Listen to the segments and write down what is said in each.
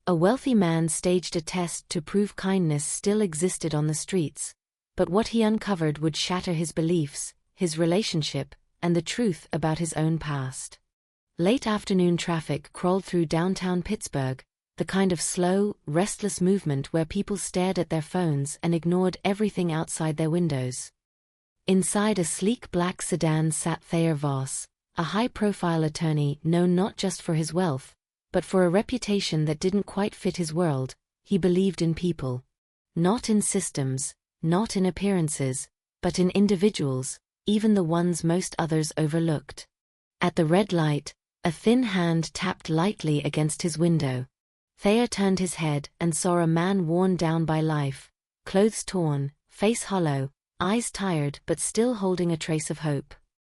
A wealthy man staged a test to prove kindness still existed on the streets, but what he uncovered would shatter his beliefs, his relationship, and the truth about his own past. Late afternoon traffic crawled through downtown Pittsburgh, the kind of slow, restless movement where people stared at their phones and ignored everything outside their windows. Inside a sleek black sedan sat Thayer Voss, a high-profile attorney known not just for his wealth, but for a reputation that didn't quite fit his world. He believed in people. Not in systems, not in appearances, but in individuals, even the ones most others overlooked. At the red light, a thin hand tapped lightly against his window. Thayer turned his head and saw a man worn down by life, clothes torn, face hollow, eyes tired but still holding a trace of hope.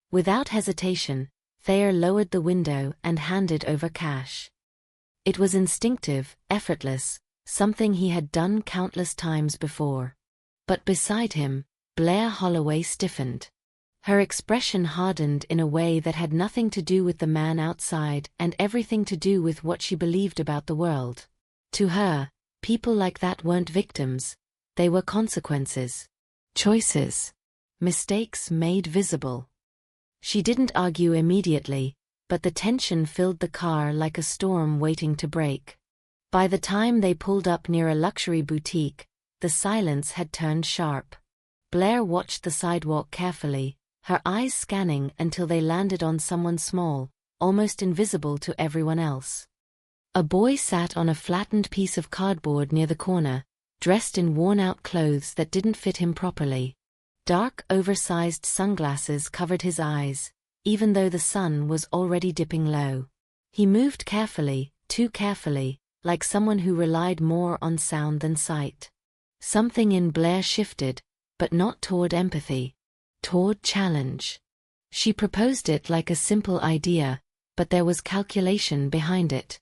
Without hesitation, Thayer lowered the window and handed over cash. It was instinctive, effortless, something he had done countless times before. But beside him, Blair Holloway stiffened. Her expression hardened in a way that had nothing to do with the man outside and everything to do with what she believed about the world. To her, people like that weren't victims, they were consequences. Choices. Mistakes made visible. She didn't argue immediately, but the tension filled the car like a storm waiting to break. By the time they pulled up near a luxury boutique, the silence had turned sharp. Blair watched the sidewalk carefully, her eyes scanning until they landed on someone small, almost invisible to everyone else. A boy sat on a flattened piece of cardboard near the corner, dressed in worn-out clothes that didn't fit him properly. Dark, oversized sunglasses covered his eyes, even though the sun was already dipping low. He moved carefully, too carefully, like someone who relied more on sound than sight. Something in Blair shifted, but not toward empathy. Toward challenge. She proposed it like a simple idea, but there was calculation behind it.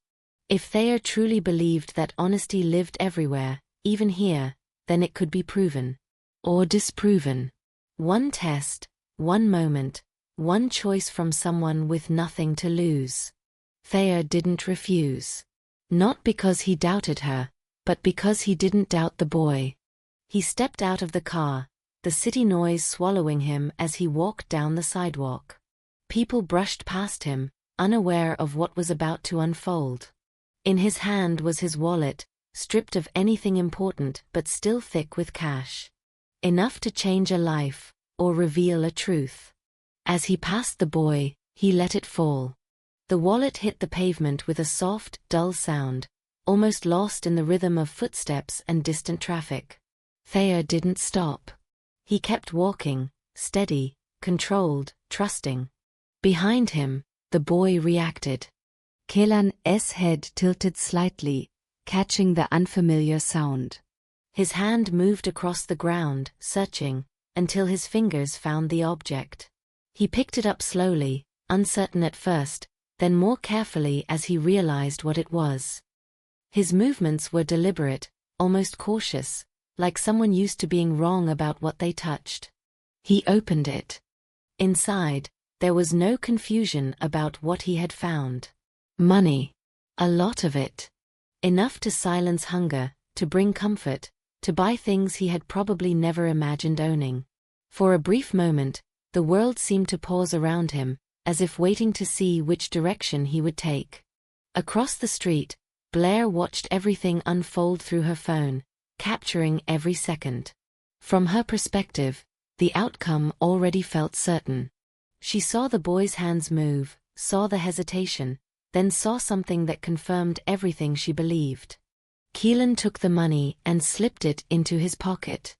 If Thayer truly believed that honesty lived everywhere, even here, then it could be proven. Or disproven. One test, one moment, one choice from someone with nothing to lose. Thayer didn't refuse. Not because he doubted her, but because he didn't doubt the boy. He stepped out of the car, the city noise swallowing him as he walked down the sidewalk. People brushed past him, unaware of what was about to unfold. In his hand was his wallet, stripped of anything important but still thick with cash. Enough to change a life, or reveal a truth. As he passed the boy, he let it fall. The wallet hit the pavement with a soft, dull sound, almost lost in the rhythm of footsteps and distant traffic. Thayer didn't stop. He kept walking, steady, controlled, trusting. Behind him, the boy reacted. Kellan's head tilted slightly, catching the unfamiliar sound. His hand moved across the ground, searching, until his fingers found the object. He picked it up slowly, uncertain at first, then more carefully as he realized what it was. His movements were deliberate, almost cautious, like someone used to being wrong about what they touched. He opened it. Inside, there was no confusion about what he had found. Money. A lot of it. Enough to silence hunger, to bring comfort, to buy things he had probably never imagined owning. For a brief moment, the world seemed to pause around him, as if waiting to see which direction he would take. Across the street, Blair watched everything unfold through her phone, capturing every second. From her perspective, the outcome already felt certain. She saw the boy's hands move, saw the hesitation, then saw something that confirmed everything she believed. Keelan took the money and slipped it into his pocket.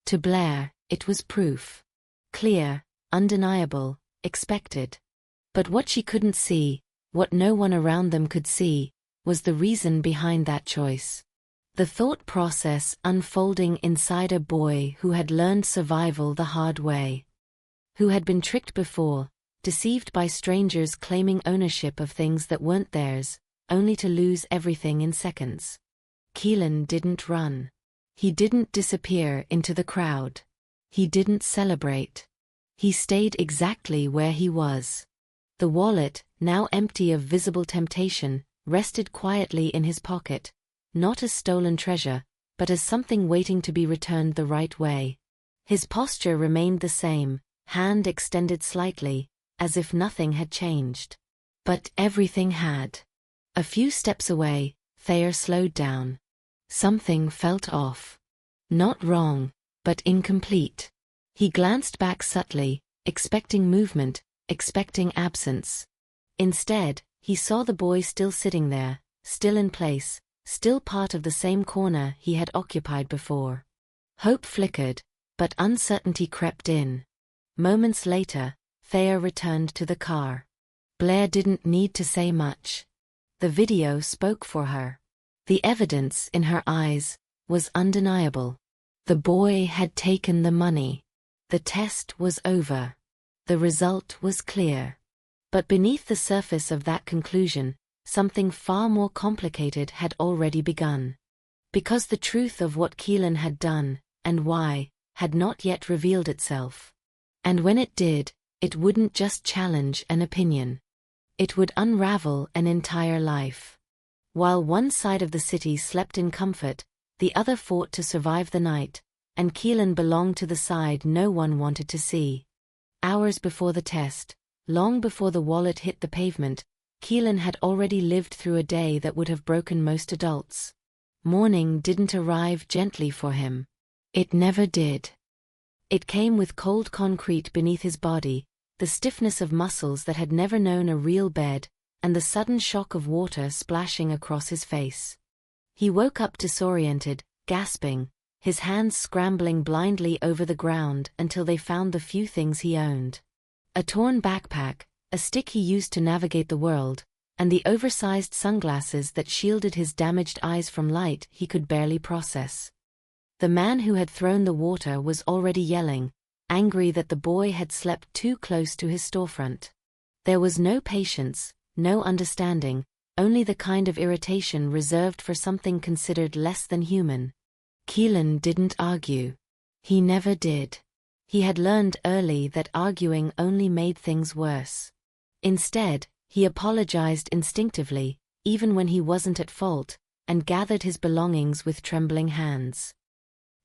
To Blair, it was proof. Clear, undeniable, expected. But what she couldn't see, what no one around them could see, was the reason behind that choice. The thought process unfolding inside a boy who had learned survival the hard way. Who had been tricked before, deceived by strangers claiming ownership of things that weren't theirs, only to lose everything in seconds. Keelan didn't run. He didn't disappear into the crowd. He didn't celebrate. He stayed exactly where he was. The wallet, now empty of visible temptation, rested quietly in his pocket, not as stolen treasure, but as something waiting to be returned the right way. His posture remained the same, hand extended slightly, as if nothing had changed. But everything had. A few steps away, Thayer slowed down. Something felt off. Not wrong, but incomplete. He glanced back subtly, expecting movement, expecting absence. Instead, he saw the boy still sitting there, still in place, still part of the same corner he had occupied before. Hope flickered, but uncertainty crept in. Moments later, Thayer returned to the car. Blair didn't need to say much. The video spoke for her. The evidence in her eyes was undeniable. The boy had taken the money. The test was over. The result was clear. But beneath the surface of that conclusion, something far more complicated had already begun. Because the truth of what Keelan had done, and why, had not yet revealed itself. And when it did, it wouldn't just challenge an opinion. It would unravel an entire life. While one side of the city slept in comfort, the other fought to survive the night, and Keelan belonged to the side no one wanted to see. Hours before the test, long before the wallet hit the pavement, Keelan had already lived through a day that would have broken most adults. Morning didn't arrive gently for him. It never did. It came with cold concrete beneath his body, the stiffness of muscles that had never known a real bed, and the sudden shock of water splashing across his face. He woke up disoriented, gasping, his hands scrambling blindly over the ground until they found the few things he owned. A torn backpack, a stick he used to navigate the world, and the oversized sunglasses that shielded his damaged eyes from light he could barely process. The man who had thrown the water was already yelling, angry that the boy had slept too close to his storefront. There was no patience, no understanding, only the kind of irritation reserved for something considered less than human. Keelan didn't argue. He never did. He had learned early that arguing only made things worse. Instead, he apologized instinctively, even when he wasn't at fault, and gathered his belongings with trembling hands.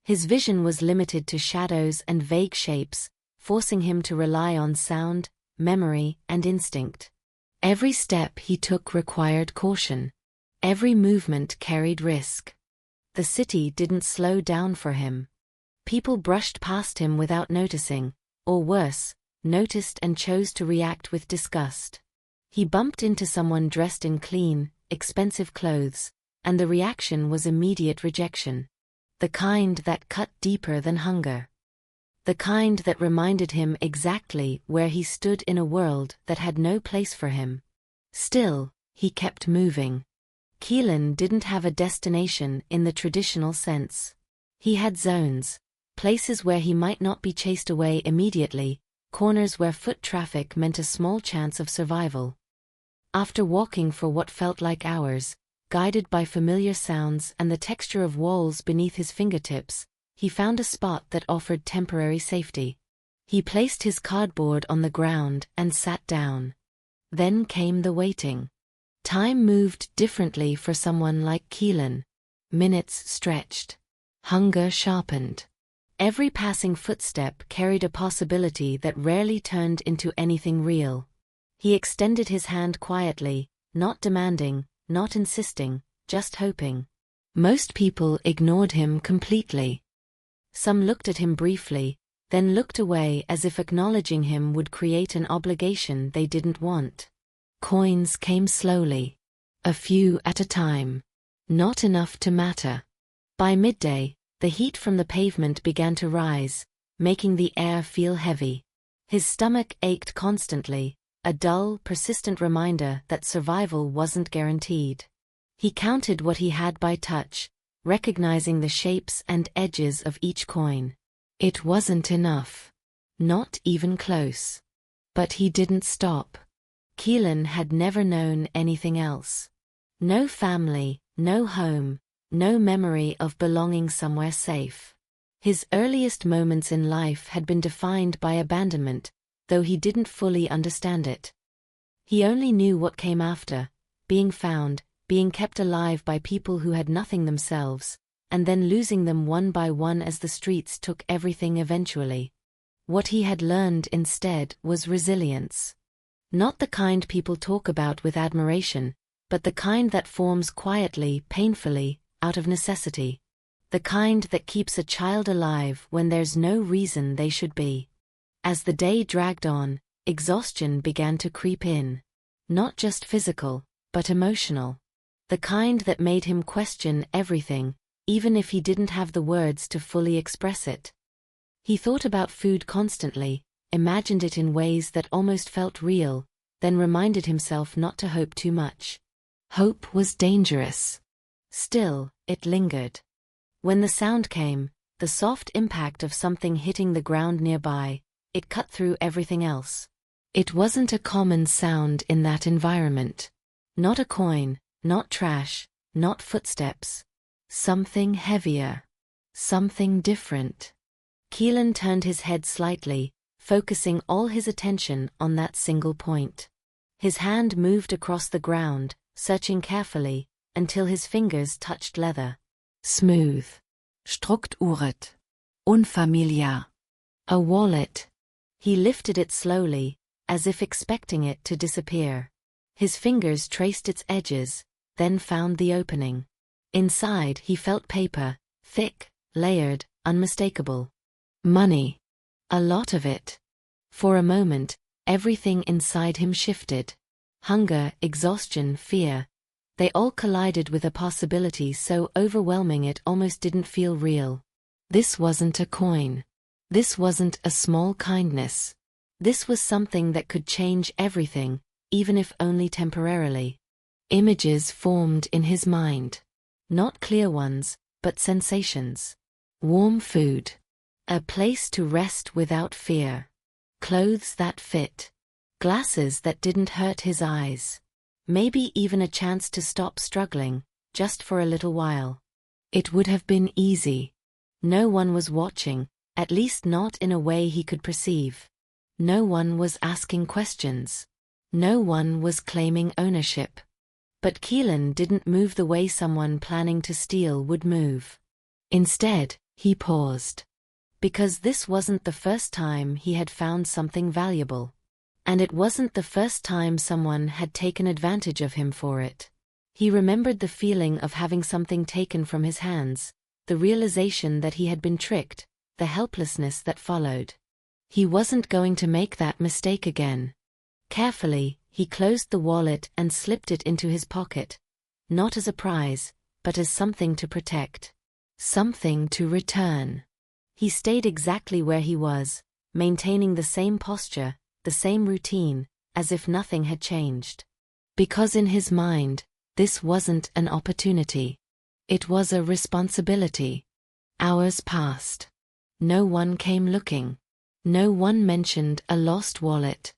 His vision was limited to shadows and vague shapes, forcing him to rely on sound, memory, and instinct. Every step he took required caution. Every movement carried risk. The city didn't slow down for him. People brushed past him without noticing, or worse, noticed and chose to react with disgust. He bumped into someone dressed in clean, expensive clothes, and the reaction was immediate rejection. The kind that cut deeper than hunger. The kind that reminded him exactly where he stood in a world that had no place for him. Still, he kept moving. Keelan didn't have a destination in the traditional sense. He had zones, places where he might not be chased away immediately, corners where foot traffic meant a small chance of survival. After walking for what felt like hours, guided by familiar sounds and the texture of walls beneath his fingertips, he found a spot that offered temporary safety. He placed his cardboard on the ground and sat down. Then came the waiting. Time moved differently for someone like Keelan. Minutes stretched. Hunger sharpened. Every passing footstep carried a possibility that rarely turned into anything real. He extended his hand quietly, not demanding, not insisting, just hoping. Most people ignored him completely. Some looked at him briefly, then looked away as if acknowledging him would create an obligation they didn't want. Coins came slowly. A few at a time. Not enough to matter. By midday, the heat from the pavement began to rise, making the air feel heavy. His stomach ached constantly, a dull, persistent reminder that survival wasn't guaranteed. He counted what he had by touch, recognizing the shapes and edges of each coin. It wasn't enough. Not even close. But he didn't stop. Keelan had never known anything else. No family, no home, no memory of belonging somewhere safe. His earliest moments in life had been defined by abandonment, though he didn't fully understand it. He only knew what came after, being found, being kept alive by people who had nothing themselves, and then losing them one by one as the streets took everything eventually. What he had learned instead was resilience. Not the kind people talk about with admiration, but the kind that forms quietly, painfully, out of necessity. The kind that keeps a child alive when there's no reason they should be. As the day dragged on, exhaustion began to creep in. Not just physical, but emotional. The kind that made him question everything, even if he didn't have the words to fully express it. He thought about food constantly, imagined it in ways that almost felt real, then reminded himself not to hope too much. Hope was dangerous. Still, it lingered. When the sound came, the soft impact of something hitting the ground nearby, it cut through everything else. It wasn't a common sound in that environment. Not a coin, not trash, not footsteps. Something heavier. Something different. Keelan turned his head slightly, focusing all his attention on that single point. His hand moved across the ground, searching carefully, until his fingers touched leather. Smooth. Strukturet. Unfamiliar. A wallet. He lifted it slowly, as if expecting it to disappear. His fingers traced its edges, then found the opening. Inside he felt paper, thick, layered, unmistakable. Money. A lot of it. For a moment, everything inside him shifted. Hunger, exhaustion, fear. They all collided with a possibility so overwhelming it almost didn't feel real. This wasn't a coin. This wasn't a small kindness. This was something that could change everything, even if only temporarily. Images formed in his mind. Not clear ones, but sensations. Warm food. A place to rest without fear. Clothes that fit. Glasses that didn't hurt his eyes. Maybe even a chance to stop struggling, just for a little while. It would have been easy. No one was watching, at least not in a way he could perceive. No one was asking questions. No one was claiming ownership. But Keelan didn't move the way someone planning to steal would move. Instead, he paused. Because this wasn't the first time he had found something valuable. And it wasn't the first time someone had taken advantage of him for it. He remembered the feeling of having something taken from his hands, the realization that he had been tricked, the helplessness that followed. He wasn't going to make that mistake again. Carefully, he closed the wallet and slipped it into his pocket. Not as a prize, but as something to protect. Something to return. He stayed exactly where he was, maintaining the same posture, the same routine, as if nothing had changed. Because in his mind, this wasn't an opportunity. It was a responsibility. Hours passed. No one came looking. No one mentioned a lost wallet.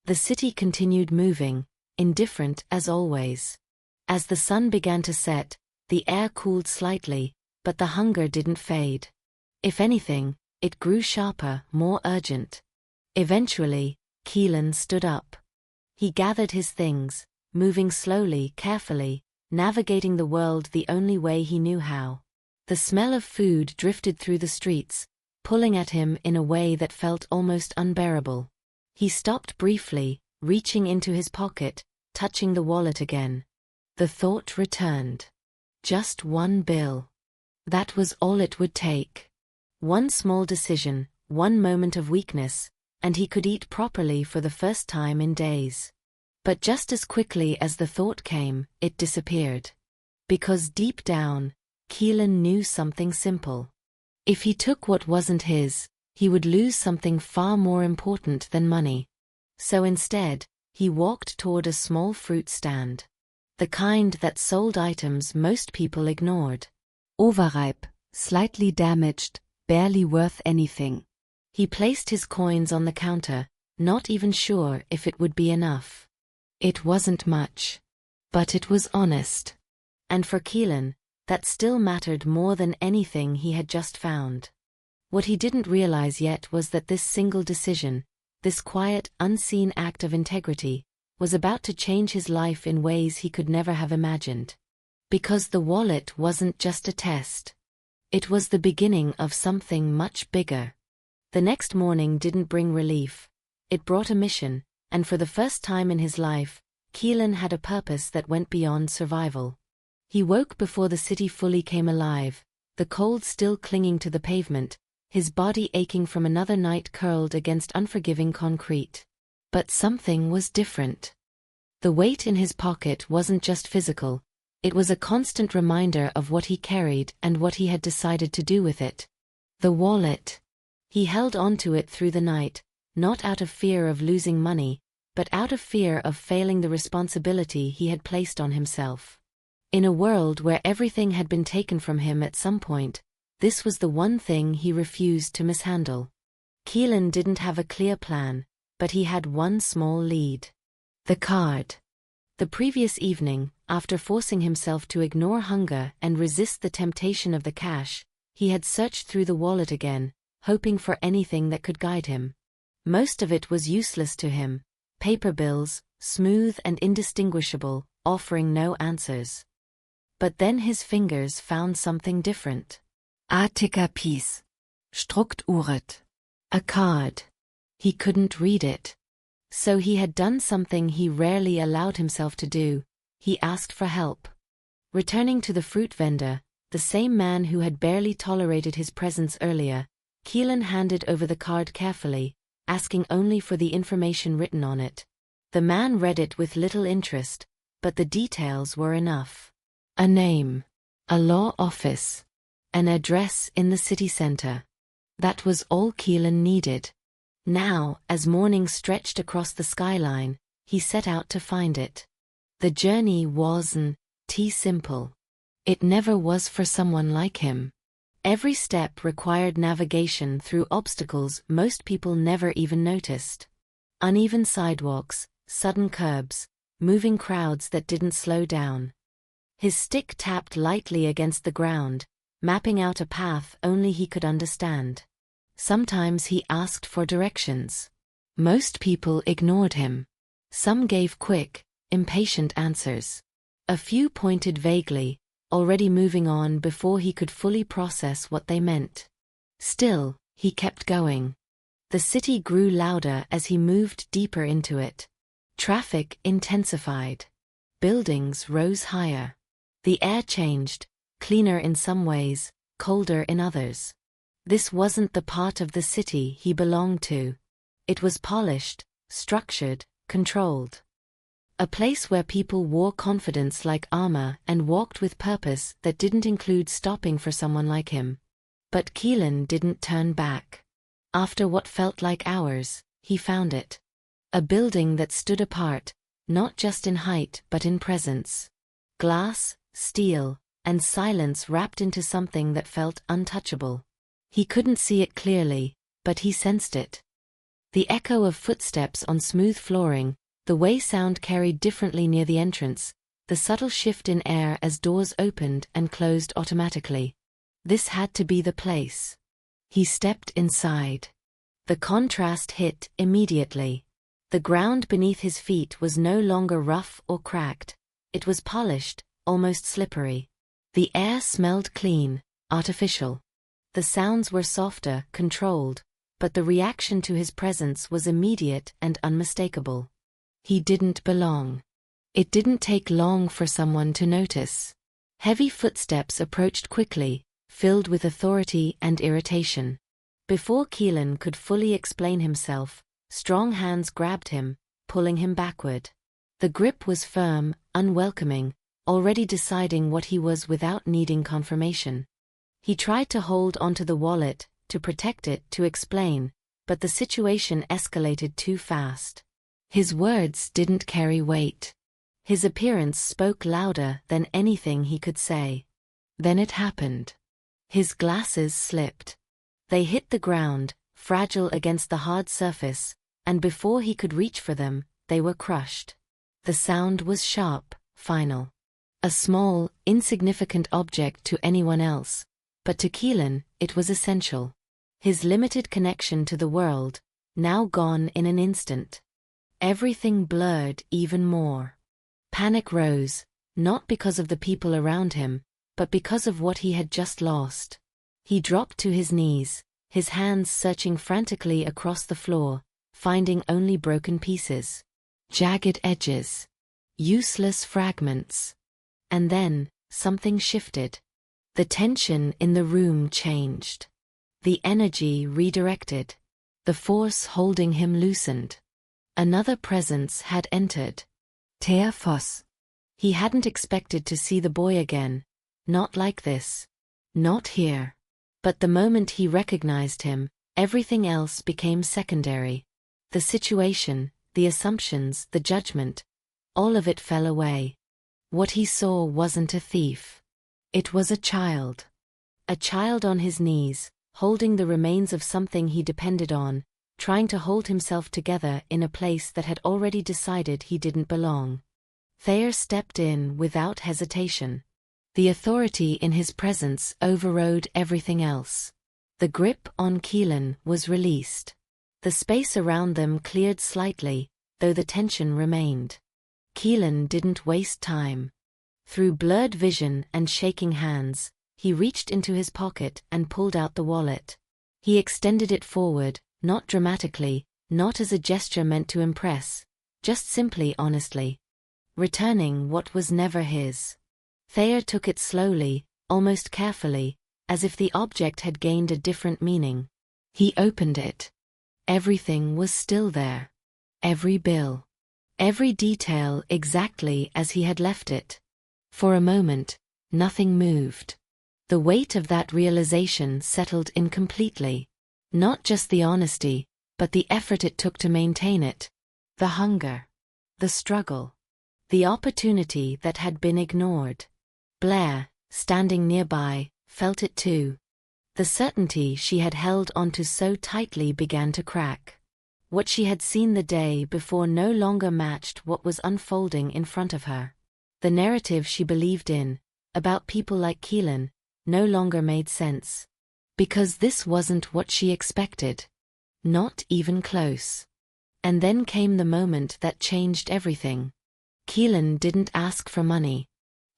The city continued moving, indifferent as always. As the sun began to set, the air cooled slightly, but the hunger didn't fade. If anything, it grew sharper, more urgent. Eventually, Keelan stood up. He gathered his things, moving slowly, carefully, navigating the world the only way he knew how. The smell of food drifted through the streets, pulling at him in a way that felt almost unbearable. He stopped briefly, reaching into his pocket, touching the wallet again. The thought returned. Just one bill. That was all it would take. One small decision, one moment of weakness, and he could eat properly for the first time in days. But just as quickly as the thought came, it disappeared. Because deep down, Keelan knew something simple. If he took what wasn't his, he would lose something far more important than money. So instead, he walked toward a small fruit stand. The kind that sold items most people ignored. Overripe, slightly damaged, barely worth anything. He placed his coins on the counter, not even sure if it would be enough. It wasn't much. But it was honest. And for Keelan, that still mattered more than anything he had just found. What he didn't realize yet was that this single decision, this quiet, unseen act of integrity, was about to change his life in ways he could never have imagined. Because the wallet wasn't just a test. It was the beginning of something much bigger. The next morning didn't bring relief. It brought a mission, and for the first time in his life, Keelan had a purpose that went beyond survival. He woke before the city fully came alive, the cold still clinging to the pavement, his body aching from another night curled against unforgiving concrete. But something was different. The weight in his pocket wasn't just physical, it was a constant reminder of what he carried and what he had decided to do with it. The wallet. He held onto it through the night, not out of fear of losing money, but out of fear of failing the responsibility he had placed on himself. In a world where everything had been taken from him at some point, this was the one thing he refused to mishandle. Keelan didn't have a clear plan, but he had one small lead. The card. The previous evening, after forcing himself to ignore hunger and resist the temptation of the cash, he had searched through the wallet again, hoping for anything that could guide him. Most of it was useless to him. Paper bills, smooth and indistinguishable, offering no answers. But then his fingers found something different. Artiker piece. Strukturet. A card. He couldn't read it. So he had done something he rarely allowed himself to do. He asked for help. Returning to the fruit vendor, the same man who had barely tolerated his presence earlier, Keelan handed over the card carefully, asking only for the information written on it. The man read it with little interest, but the details were enough. A name, a law office, an address in the city center. That was all Keelan needed. Now, as morning stretched across the skyline, he set out to find it. The journey wasn't simple. It never was for someone like him. Every step required navigation through obstacles most people never even noticed. Uneven sidewalks, sudden curbs, moving crowds that didn't slow down. His stick tapped lightly against the ground, mapping out a path only he could understand. Sometimes he asked for directions. Most people ignored him. Some gave quick, impatient answers. A few pointed vaguely, already moving on before he could fully process what they meant. Still, he kept going. The city grew louder as he moved deeper into it. Traffic intensified. Buildings rose higher. The air changed, cleaner in some ways, colder in others. This wasn't the part of the city he belonged to. It was polished, structured, controlled. A place where people wore confidence like armor and walked with purpose that didn't include stopping for someone like him. But Keelan didn't turn back. After what felt like hours, he found it. A building that stood apart, not just in height but in presence. Glass, steel, and silence wrapped into something that felt untouchable. He couldn't see it clearly, but he sensed it. The echo of footsteps on smooth flooring, the way sound carried differently near the entrance, the subtle shift in air as doors opened and closed automatically. This had to be the place. He stepped inside. The contrast hit immediately. The ground beneath his feet was no longer rough or cracked. It was polished, almost slippery. The air smelled clean, artificial. The sounds were softer, controlled, but the reaction to his presence was immediate and unmistakable. He didn't belong. It didn't take long for someone to notice. Heavy footsteps approached quickly, filled with authority and irritation. Before Keelan could fully explain himself, strong hands grabbed him, pulling him backward. The grip was firm, unwelcoming, already deciding what he was without needing confirmation. He tried to hold onto the wallet, to protect it, to explain, but the situation escalated too fast. His words didn't carry weight. His appearance spoke louder than anything he could say. Then it happened. His glasses slipped. They hit the ground, fragile against the hard surface, and before he could reach for them, they were crushed. The sound was sharp, final. A small, insignificant object to anyone else, but to Keelan, it was essential. His limited connection to the world, now gone in an instant. Everything blurred even more. Panic rose, Not because of the people around him, but because of what he had just lost. He dropped to his knees, his hands searching frantically across the floor, finding only broken pieces, jagged edges, useless fragments. And then, something shifted. The tension in the room changed. The energy redirected. The force holding him loosened. Another presence had entered. Thea Foss. He hadn't expected to see the boy again. Not like this. Not here. But the moment he recognized him, everything else became secondary. The situation, the assumptions, the judgment, all of it fell away. What he saw wasn't a thief. It was a child. A child on his knees, holding the remains of something he depended on, trying to hold himself together in a place that had already decided he didn't belong. Thayer stepped in without hesitation. The authority in his presence overrode everything else. The grip on Keelan was released. The space around them cleared slightly, though the tension remained. Keelan didn't waste time. Through blurred vision and shaking hands, he reached into his pocket and pulled out the wallet. He extended it forward, not dramatically, not as a gesture meant to impress, just simply honestly. Returning what was never his. Thayer took it slowly, almost carefully, as if the object had gained a different meaning. He opened it. Everything was still there. Every bill. Every detail exactly as he had left it. For a moment, nothing moved. The weight of that realization settled in completely. Not just the honesty, but the effort it took to maintain it. The hunger. The struggle. The opportunity that had been ignored. Blair, standing nearby, felt it too. The certainty she had held onto so tightly began to crack. What she had seen the day before no longer matched what was unfolding in front of her. The narrative she believed in, about people like Keelan, no longer made sense. Because this wasn't what she expected. Not even close. And then came the moment that changed everything. Keelan didn't ask for money.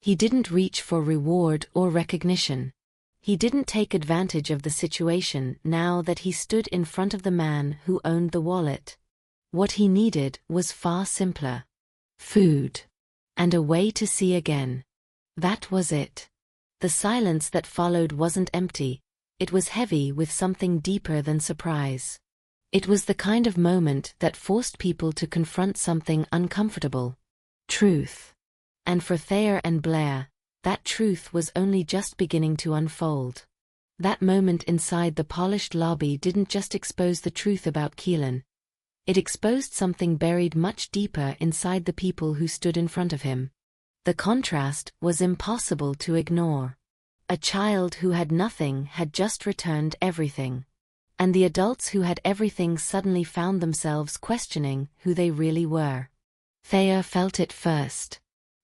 He didn't reach for reward or recognition. He didn't take advantage of the situation now that he stood in front of the man who owned the wallet. What he needed was far simpler. Food. And a way to see again. That was it. The silence that followed wasn't empty. It was heavy with something deeper than surprise. It was the kind of moment that forced people to confront something uncomfortable. Truth. And for Thayer and Blair, that truth was only just beginning to unfold. That moment inside the polished lobby didn't just expose the truth about Keelan. It exposed something buried much deeper inside the people who stood in front of him. The contrast was impossible to ignore. A child who had nothing had just returned everything. And the adults who had everything suddenly found themselves questioning who they really were. Thayer felt it first.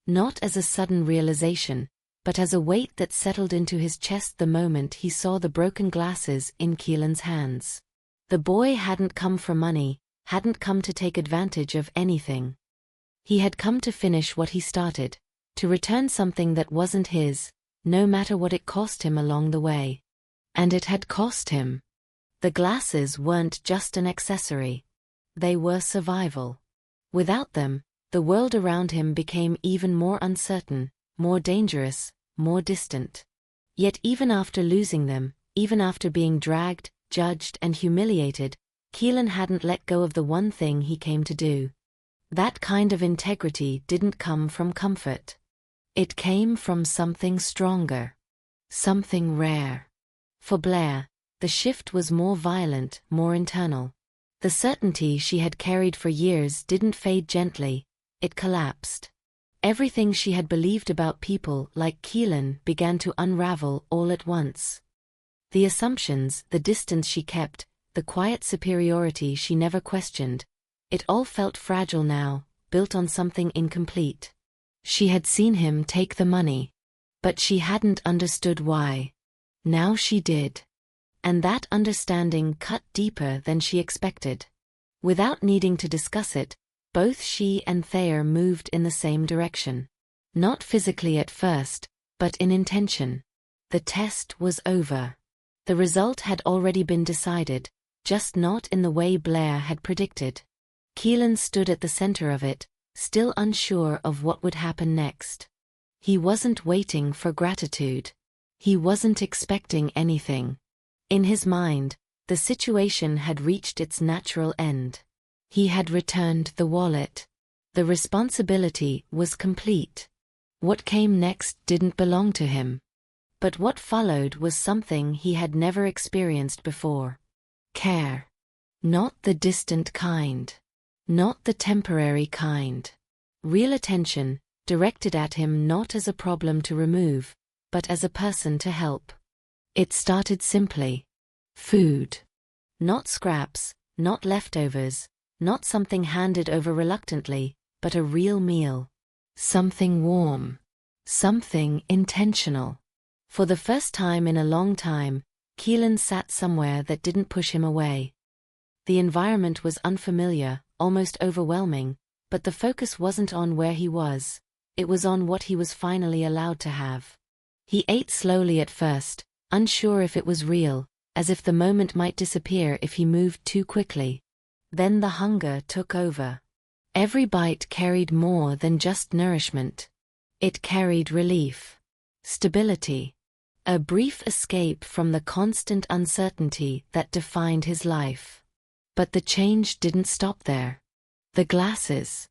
Not as a sudden realization, but as a weight that settled into his chest the moment he saw the broken glasses in Keelan's hands. The boy hadn't come for money, hadn't come to take advantage of anything. He had come to finish what he started, to return something that wasn't his, no matter what it cost him along the way. And it had cost him. The glasses weren't just an accessory. They were survival. Without them, the world around him became even more uncertain, more dangerous, more distant. Yet even after losing them, even after being dragged, judged and humiliated, Keelan hadn't let go of the one thing he came to do. That kind of integrity didn't come from comfort. It came from something stronger. Something rare. For Blair, the shift was more violent, more internal. The certainty she had carried for years didn't fade gently, it collapsed. Everything she had believed about people like Keelan began to unravel all at once. The assumptions, the distance she kept, the quiet superiority she never questioned, it all felt fragile now, built on something incomplete. She had seen him take the money. But she hadn't understood why. Now she did. And that understanding cut deeper than she expected. Without needing to discuss it, both she and Thayer moved in the same direction. Not physically at first, but in intention. The test was over. The result had already been decided, just not in the way Blair had predicted. Keelan stood at the center of it, still unsure of what would happen next. He wasn't waiting for gratitude. He wasn't expecting anything. In his mind, the situation had reached its natural end. He had returned the wallet. The responsibility was complete. What came next didn't belong to him. But what followed was something he had never experienced before. Care. Not the distant kind. Not the temporary kind. Real attention, directed at him not as a problem to remove, but as a person to help. It started simply. Food. Not scraps, not leftovers, not something handed over reluctantly, but a real meal. Something warm. Something intentional. For the first time in a long time, Keelan sat somewhere that didn't push him away. The environment was unfamiliar, almost overwhelming, but the focus wasn't on where he was. It was on what he was finally allowed to have. He ate slowly at first, unsure if it was real, as if the moment might disappear if he moved too quickly. Then the hunger took over. Every bite carried more than just nourishment. It carried relief. Stability. A brief escape from the constant uncertainty that defined his life. But the change didn't stop there. The glasses.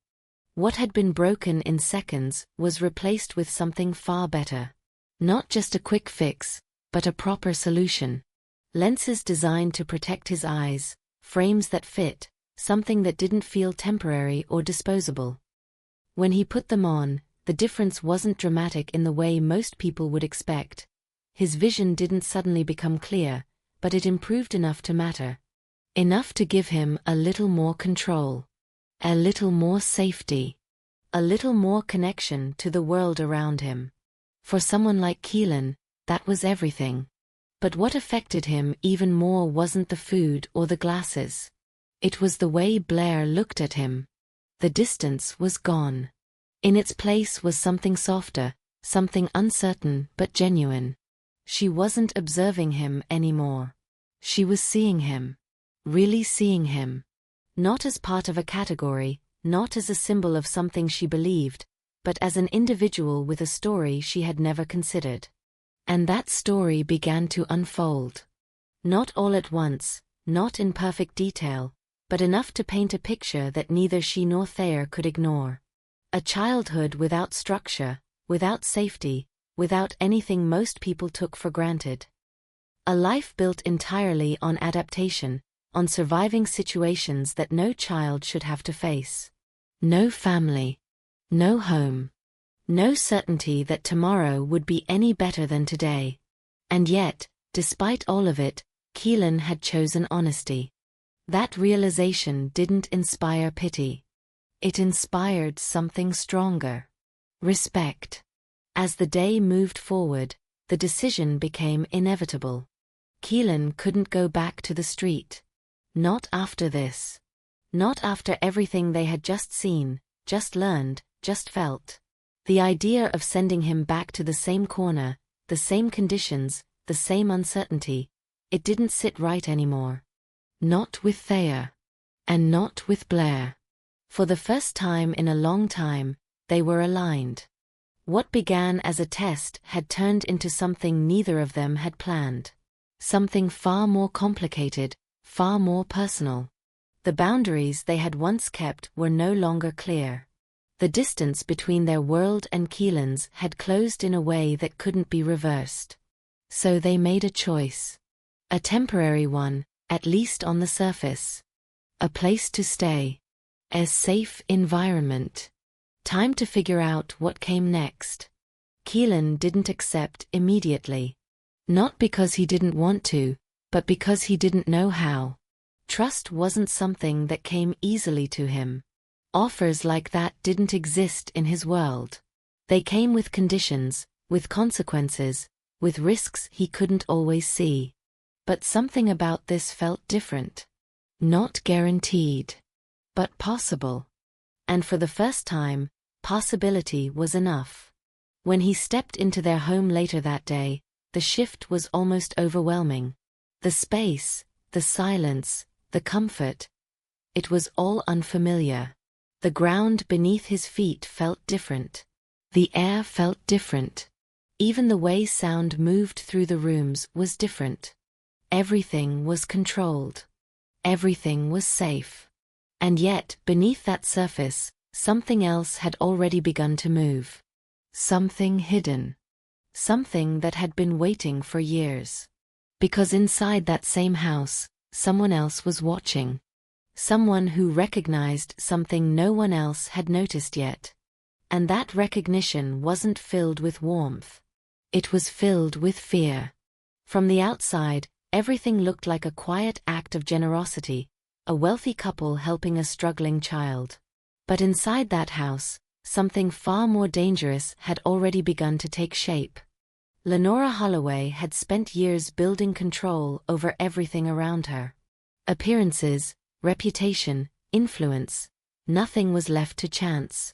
What had been broken in seconds was replaced with something far better. Not just a quick fix, but a proper solution. Lenses designed to protect his eyes, frames that fit, something that didn't feel temporary or disposable. When he put them on, the difference wasn't dramatic in the way most people would expect. His vision didn't suddenly become clear, but it improved enough to matter. Enough to give him a little more control. A little more safety. A little more connection to the world around him. For someone like Keelan, that was everything. But what affected him even more wasn't the food or the glasses. It was the way Blair looked at him. The distance was gone. In its place was something softer, something uncertain but genuine. She wasn't observing him anymore. She was seeing him. Really seeing him. Not as part of a category, not as a symbol of something she believed, but as an individual with a story she had never considered. And that story began to unfold. Not all at once, not in perfect detail, but enough to paint a picture that neither she nor Thayer could ignore. A childhood without structure, without safety, without anything most people took for granted. A life built entirely on adaptation, on surviving situations that no child should have to face. No family. No home. No certainty that tomorrow would be any better than today. And yet, despite all of it, Keelan had chosen honesty. That realization didn't inspire pity. It inspired something stronger. Respect. As the day moved forward, the decision became inevitable. Keelan couldn't go back to the street. Not after this. Not after everything they had just seen, just learned, just felt. The idea of sending him back to the same corner, the same conditions, the same uncertainty, it didn't sit right anymore. Not with Thayer. And not with Blair. For the first time in a long time, they were aligned. What began as a test had turned into something neither of them had planned. Something far more complicated, far more personal. The boundaries they had once kept were no longer clear. The distance between their world and Keelan's had closed in a way that couldn't be reversed. So they made a choice. A temporary one, at least on the surface. A place to stay. A safe environment. Time to figure out what came next. Keelan didn't accept immediately. Not because he didn't want to, but because he didn't know how. Trust wasn't something that came easily to him. Offers like that didn't exist in his world. They came with conditions, with consequences, with risks he couldn't always see. But something about this felt different. Not guaranteed. But possible. And for the first time, possibility was enough. When he stepped into their home later that day, the shift was almost overwhelming. The space, the silence, the comfort. It was all unfamiliar. The ground beneath his feet felt different. The air felt different. Even the way sound moved through the rooms was different. Everything was controlled. Everything was safe. And yet, beneath that surface, something else had already begun to move. Something hidden. Something that had been waiting for years. Because inside that same house, someone else was watching. Someone who recognized something no one else had noticed yet. And that recognition wasn't filled with warmth. It was filled with fear. From the outside, everything looked like a quiet act of generosity, a wealthy couple helping a struggling child. But inside that house, something far more dangerous had already begun to take shape. Lenora Holloway had spent years building control over everything around her. Appearances, reputation, influence. Nothing was left to chance.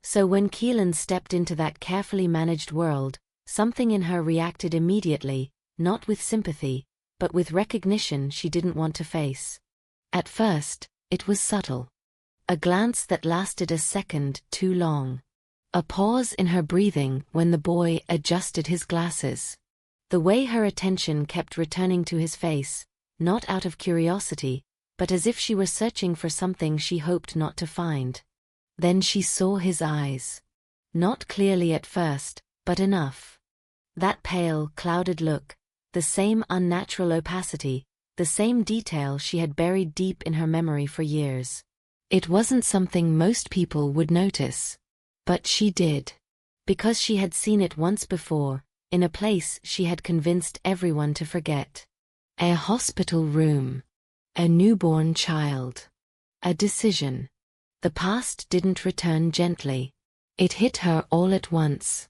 So when Keelan stepped into that carefully managed world, something in her reacted immediately, not with sympathy, but with recognition she didn't want to face. At first, it was subtle. A glance that lasted a second too long. A pause in her breathing when the boy adjusted his glasses. The way her attention kept returning to his face, not out of curiosity, but as if she were searching for something she hoped not to find. Then she saw his eyes. Not clearly at first, but enough. That pale, clouded look, the same unnatural opacity, the same detail she had buried deep in her memory for years. It wasn't something most people would notice. But she did. Because she had seen it once before, in a place she had convinced everyone to forget. A hospital room. A newborn child. A decision. The past didn't return gently. It hit her all at once.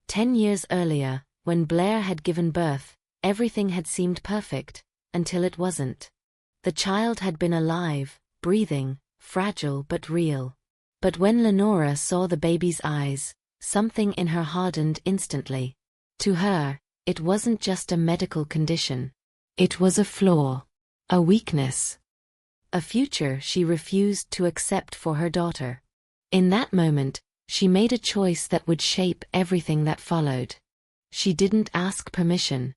10 years earlier, when Blair had given birth, everything had seemed perfect, until it wasn't. The child had been alive, breathing, fragile but real. But when Lenora saw the baby's eyes, something in her hardened instantly. To her, it wasn't just a medical condition. It was a flaw. A weakness. A future she refused to accept for her daughter. In that moment, she made a choice that would shape everything that followed. She didn't ask permission.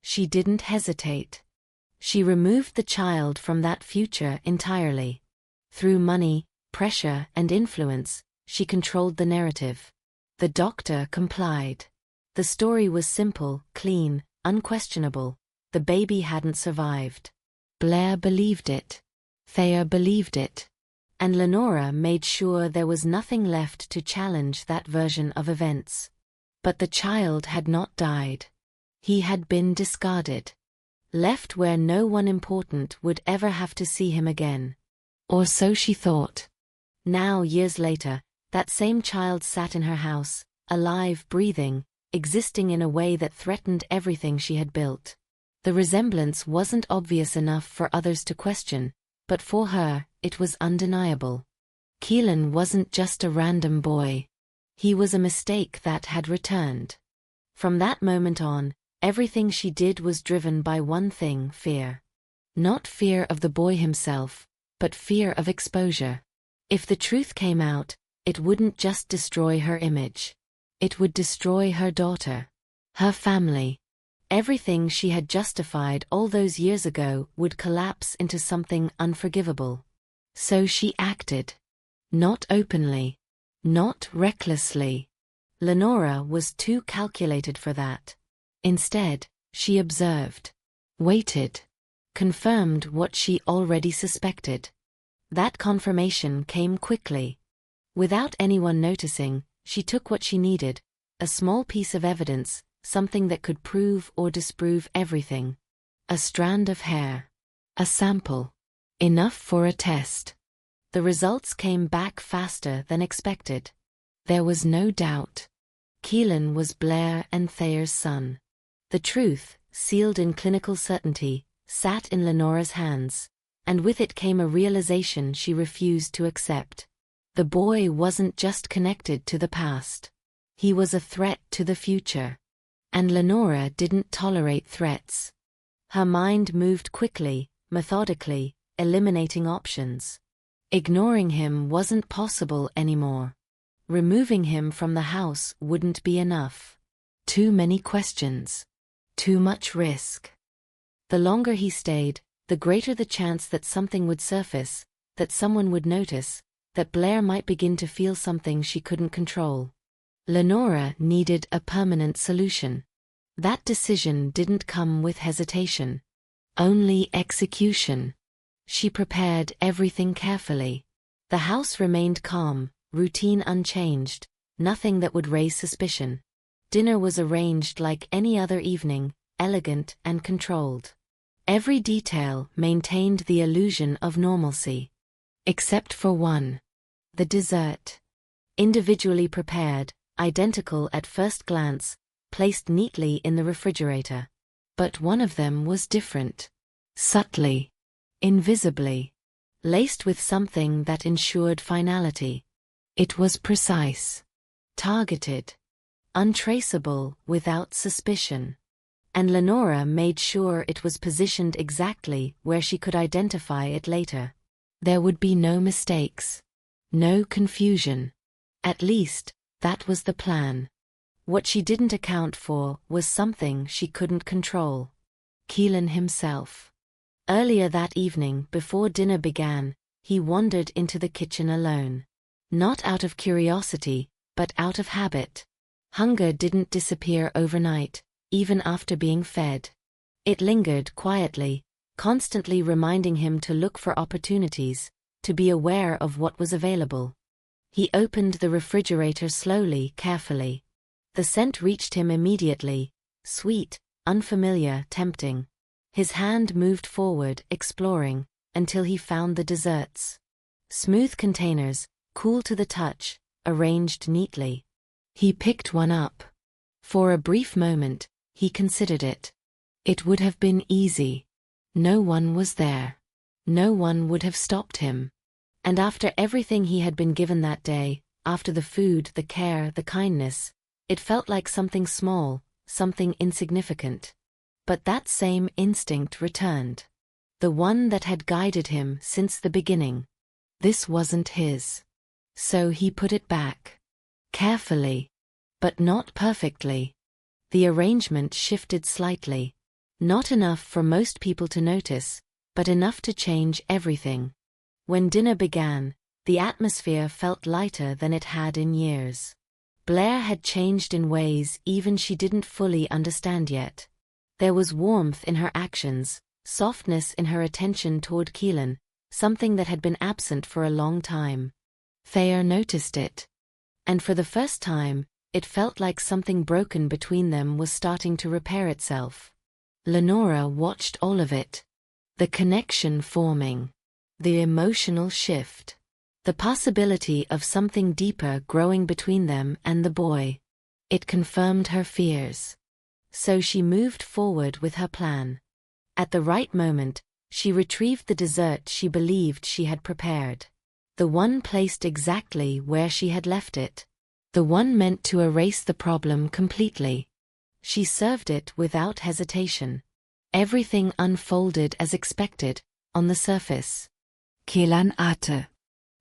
She didn't hesitate. She removed the child from that future entirely. Through money, pressure, and influence, she controlled the narrative. The doctor complied. The story was simple, clean, unquestionable. The baby hadn't survived. Blair believed it. Thayer believed it. And Lenora made sure there was nothing left to challenge that version of events. But the child had not died. He had been discarded. Left where no one important would ever have to see him again. Or so she thought. Now, years later, that same child sat in her house, alive, breathing, existing in a way that threatened everything she had built. The resemblance wasn't obvious enough for others to question, but for her, it was undeniable. Keelan wasn't just a random boy. He was a mistake that had returned. From that moment on, everything she did was driven by one thing: fear. Not fear of the boy himself, but fear of exposure. If the truth came out, it wouldn't just destroy her image. It would destroy her daughter. Her family. Everything she had justified all those years ago would collapse into something unforgivable. So she acted. Not openly. Not recklessly. Lenora was too calculated for that. Instead, she observed. Waited. Confirmed what she already suspected. That confirmation came quickly. Without anyone noticing, she took what she needed, a small piece of evidence, something that could prove or disprove everything. A strand of hair. A sample. Enough for a test. The results came back faster than expected. There was no doubt. Keelan was Blair and Thayer's son. The truth, sealed in clinical certainty, sat in Lenora's hands, and with it came a realization she refused to accept. The boy wasn't just connected to the past. He was a threat to the future. And Lenora didn't tolerate threats. Her mind moved quickly, methodically, eliminating options. Ignoring him wasn't possible anymore. Removing him from the house wouldn't be enough. Too many questions. Too much risk. The longer he stayed, the greater the chance that something would surface, that someone would notice, that Blair might begin to feel something she couldn't control. Lenora needed a permanent solution. That decision didn't come with hesitation. Only execution. She prepared everything carefully. The house remained calm, routine unchanged, nothing that would raise suspicion. Dinner was arranged like any other evening, elegant and controlled. Every detail maintained the illusion of normalcy. Except for one. The dessert. Individually prepared, identical at first glance, placed neatly in the refrigerator. But one of them was different. Subtly. Invisibly. Laced with something that ensured finality. It was precise. Targeted. Untraceable without suspicion. And Lenora made sure it was positioned exactly where she could identify it later. There would be no mistakes. No confusion. At least, that was the plan. What she didn't account for was something she couldn't control. Keelan himself. Earlier that evening, before dinner began, he wandered into the kitchen alone. Not out of curiosity, but out of habit. Hunger didn't disappear overnight, even after being fed. It lingered quietly, constantly reminding him to look for opportunities, to be aware of what was available. He opened the refrigerator slowly, carefully. The scent reached him immediately, sweet, unfamiliar, tempting. His hand moved forward, exploring, until he found the desserts. Smooth containers, cool to the touch, arranged neatly. He picked one up. For a brief moment, he considered it. It would have been easy. No one was there. No one would have stopped him. And after everything he had been given that day, after the food, the care, the kindness, it felt like something small, something insignificant. But that same instinct returned. The one that had guided him since the beginning. This wasn't his. So he put it back. Carefully. But not perfectly. The arrangement shifted slightly. Not enough for most people to notice, but enough to change everything. When dinner began, the atmosphere felt lighter than it had in years. Blair had changed in ways even she didn't fully understand yet. There was warmth in her actions, softness in her attention toward Keelan, something that had been absent for a long time. Thayer noticed it. And for the first time, it felt like something broken between them was starting to repair itself. Lenora watched all of it. The connection forming. The emotional shift. The possibility of something deeper growing between them and the boy. It confirmed her fears. So she moved forward with her plan. At the right moment, she retrieved the dessert she believed she had prepared. The one placed exactly where she had left it. The one meant to erase the problem completely. She served it without hesitation. Everything unfolded as expected, on the surface. Keelan ate.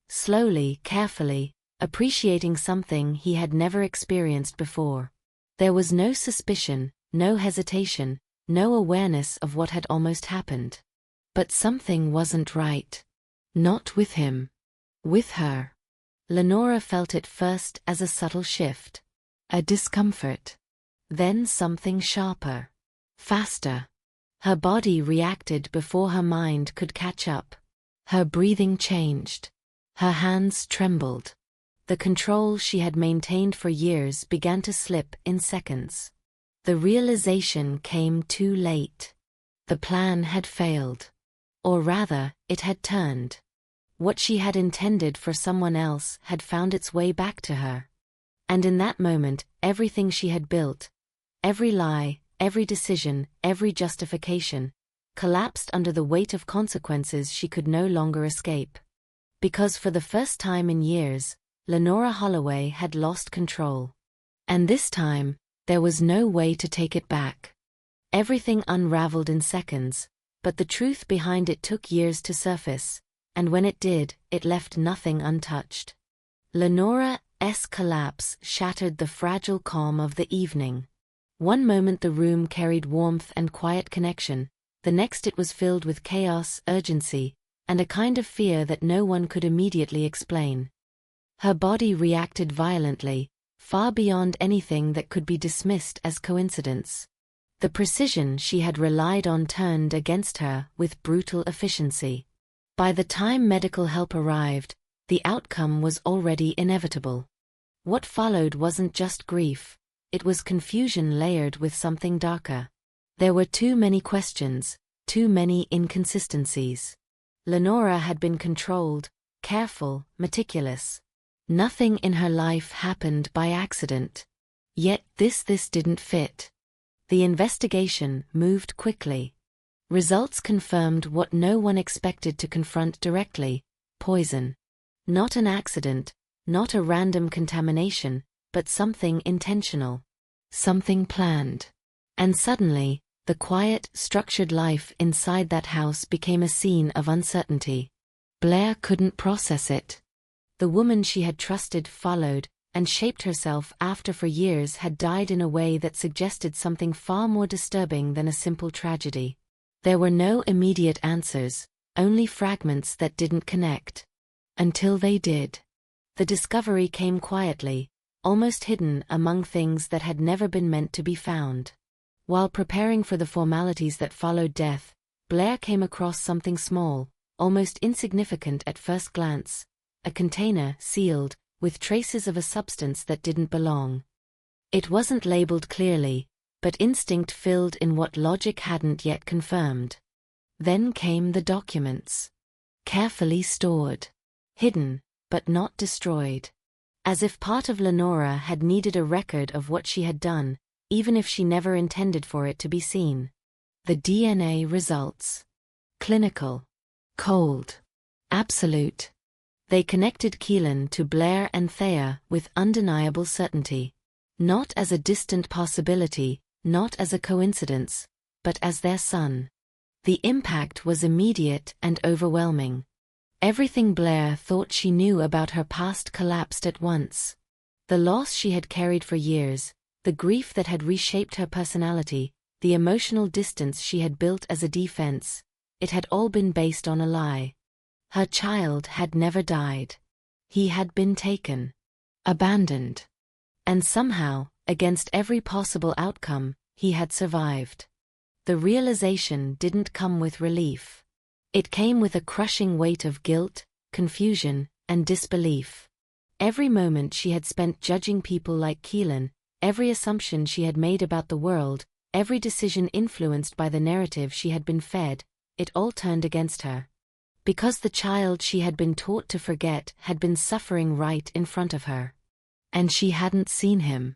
Slowly, carefully, appreciating something he had never experienced before. There was no suspicion, no hesitation, no awareness of what had almost happened. But something wasn't right. Not with him. With her. Lenora felt it first as a subtle shift. A discomfort. Then something sharper. Faster. Her body reacted before her mind could catch up. Her breathing changed. Her hands trembled. The control she had maintained for years began to slip in seconds. The realization came too late. The plan had failed. Or rather, it had turned. What she had intended for someone else had found its way back to her. And in that moment, everything she had built, every lie, every decision, every justification, collapsed under the weight of consequences she could no longer escape. Because for the first time in years, Lenora Holloway had lost control. And this time, there was no way to take it back. Everything unraveled in seconds, but the truth behind it took years to surface, and when it did, it left nothing untouched. Lenora's collapse shattered the fragile calm of the evening. One moment the room carried warmth and quiet connection, the next it was filled with chaos, urgency, and a kind of fear that no one could immediately explain. Her body reacted violently, far beyond anything that could be dismissed as coincidence. The precision she had relied on turned against her with brutal efficiency. By the time medical help arrived, the outcome was already inevitable. What followed wasn't just grief, it was confusion layered with something darker. There were too many questions, too many inconsistencies. Lenora had been controlled, careful, meticulous. Nothing in her life happened by accident. Yet this didn't fit. The investigation moved quickly. Results confirmed what no one expected to confront directly: poison. Not an accident, not a random contamination, but something intentional. Something planned. And suddenly, the quiet, structured life inside that house became a scene of uncertainty. Blair couldn't process it. The woman she had trusted, followed, and shaped herself after for years had died in a way that suggested something far more disturbing than a simple tragedy. There were no immediate answers, only fragments that didn't connect. Until they did. The discovery came quietly, almost hidden among things that had never been meant to be found. While preparing for the formalities that followed death, Blair came across something small, almost insignificant at first glance: a container, sealed, with traces of a substance that didn't belong. It wasn't labeled clearly, but instinct filled in what logic hadn't yet confirmed. Then came the documents. Carefully stored. Hidden, but not destroyed. As if part of Lenora had needed a record of what she had done, even if she never intended for it to be seen. The DNA results. Clinical. Cold. Absolute. They connected Keelan to Blair and Thea with undeniable certainty. Not as a distant possibility, not as a coincidence, but as their son. The impact was immediate and overwhelming. Everything Blair thought she knew about her past collapsed at once. The loss she had carried for years, the grief that had reshaped her personality, the emotional distance she had built as a defense, it had all been based on a lie. Her child had never died. He had been taken. Abandoned. And somehow, against every possible outcome, he had survived. The realization didn't come with relief. It came with a crushing weight of guilt, confusion, and disbelief. Every moment she had spent judging people like Keelan, every assumption she had made about the world, every decision influenced by the narrative she had been fed, it all turned against her. Because the child she had been taught to forget had been suffering right in front of her. And she hadn't seen him.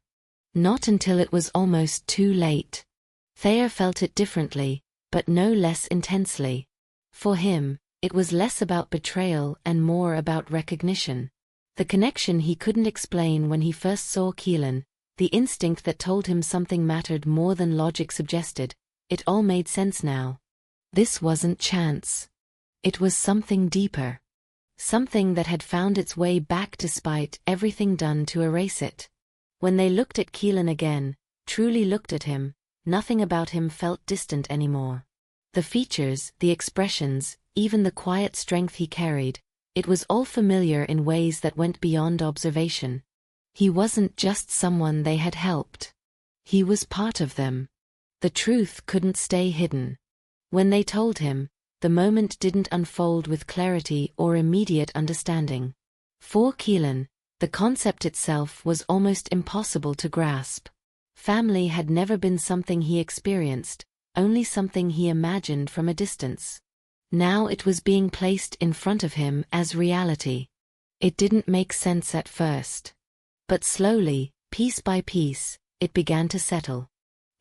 Not until it was almost too late. Thayer felt it differently, but no less intensely. For him, it was less about betrayal and more about recognition. The connection he couldn't explain when he first saw Keelan, the instinct that told him something mattered more than logic suggested, it all made sense now. This wasn't chance. It was something deeper. Something that had found its way back despite everything done to erase it. When they looked at Keelan again, truly looked at him, nothing about him felt distant anymore. The features, the expressions, even the quiet strength he carried, it was all familiar in ways that went beyond observation. He wasn't just someone they had helped. He was part of them. The truth couldn't stay hidden. When they told him, the moment didn't unfold with clarity or immediate understanding. For Keelan, the concept itself was almost impossible to grasp. Family had never been something he experienced, only something he imagined from a distance. Now it was being placed in front of him as reality. It didn't make sense at first. But slowly, piece by piece, it began to settle.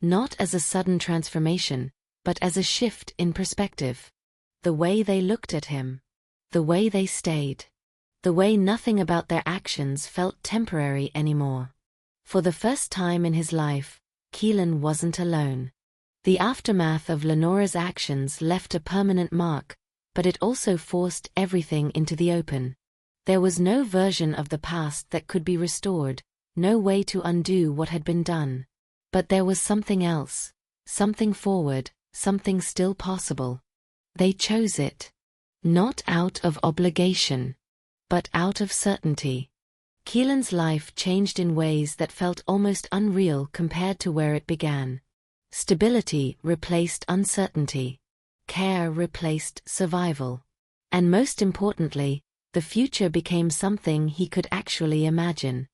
Not as a sudden transformation, but as a shift in perspective. The way they looked at him. The way they stayed. The way nothing about their actions felt temporary anymore. For the first time in his life, Keelan wasn't alone. The aftermath of Lenora's actions left a permanent mark, but it also forced everything into the open. There was no version of the past that could be restored, no way to undo what had been done. But there was something else, something forward, something still possible. They chose it. Not out of obligation, but out of certainty. Keelan's life changed in ways that felt almost unreal compared to where it began. Stability replaced uncertainty. Care replaced survival. And most importantly, the future became something he could actually imagine.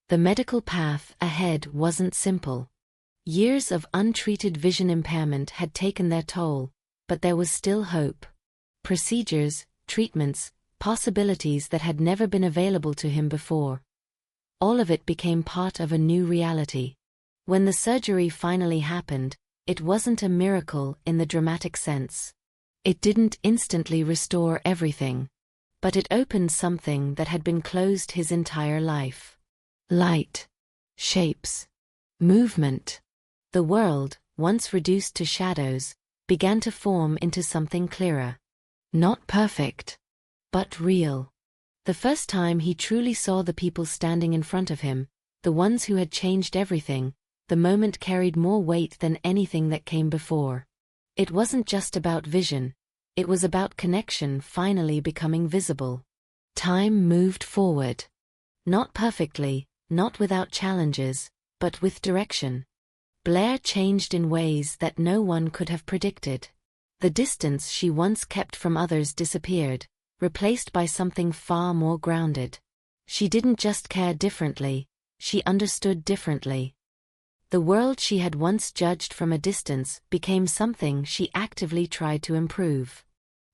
The medical path ahead wasn't simple. Years of untreated vision impairment had taken their toll, but there was still hope. Procedures, treatments, possibilities that had never been available to him before. All of it became part of a new reality. When the surgery finally happened, it wasn't a miracle in the dramatic sense. It didn't instantly restore everything. But it opened something that had been closed his entire life. Light. Shapes. Movement. The world, once reduced to shadows, began to form into something clearer. Not perfect, but real. The first time he truly saw the people standing in front of him, the ones who had changed everything, the moment carried more weight than anything that came before. It wasn't just about vision, it was about connection finally becoming visible. Time moved forward. Not perfectly, not without challenges, but with direction. Blair changed in ways that no one could have predicted. The distance she once kept from others disappeared, replaced by something far more grounded. She didn't just care differently, she understood differently. The world she had once judged from a distance became something she actively tried to improve.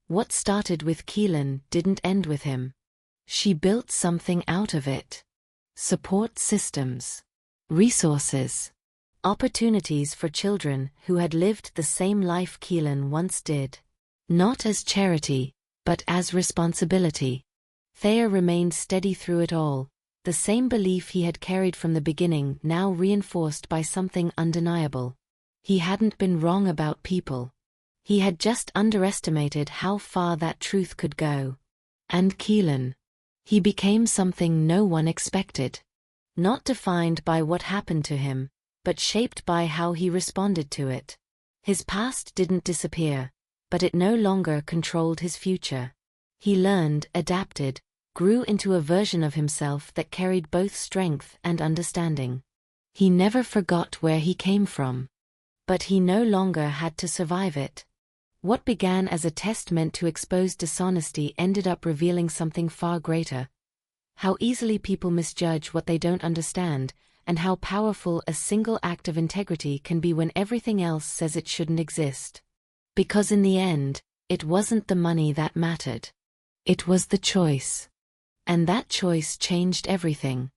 What started with Keelan didn't end with him. She built something out of it. Support systems. Resources. Opportunities for children who had lived the same life Keelan once did. Not as charity, but as responsibility. Thayer remained steady through it all, the same belief he had carried from the beginning now reinforced by something undeniable. He hadn't been wrong about people. He had just underestimated how far that truth could go. And Keelan. He became something no one expected. Not defined by what happened to him, but shaped by how he responded to it. His past didn't disappear, but it no longer controlled his future. He learned, adapted, grew into a version of himself that carried both strength and understanding. He never forgot where he came from. But he no longer had to survive it. What began as a test meant to expose dishonesty ended up revealing something far greater. How easily people misjudge what they don't understand, and how powerful a single act of integrity can be when everything else says it shouldn't exist. Because in the end, it wasn't the money that mattered. It was the choice. And that choice changed everything.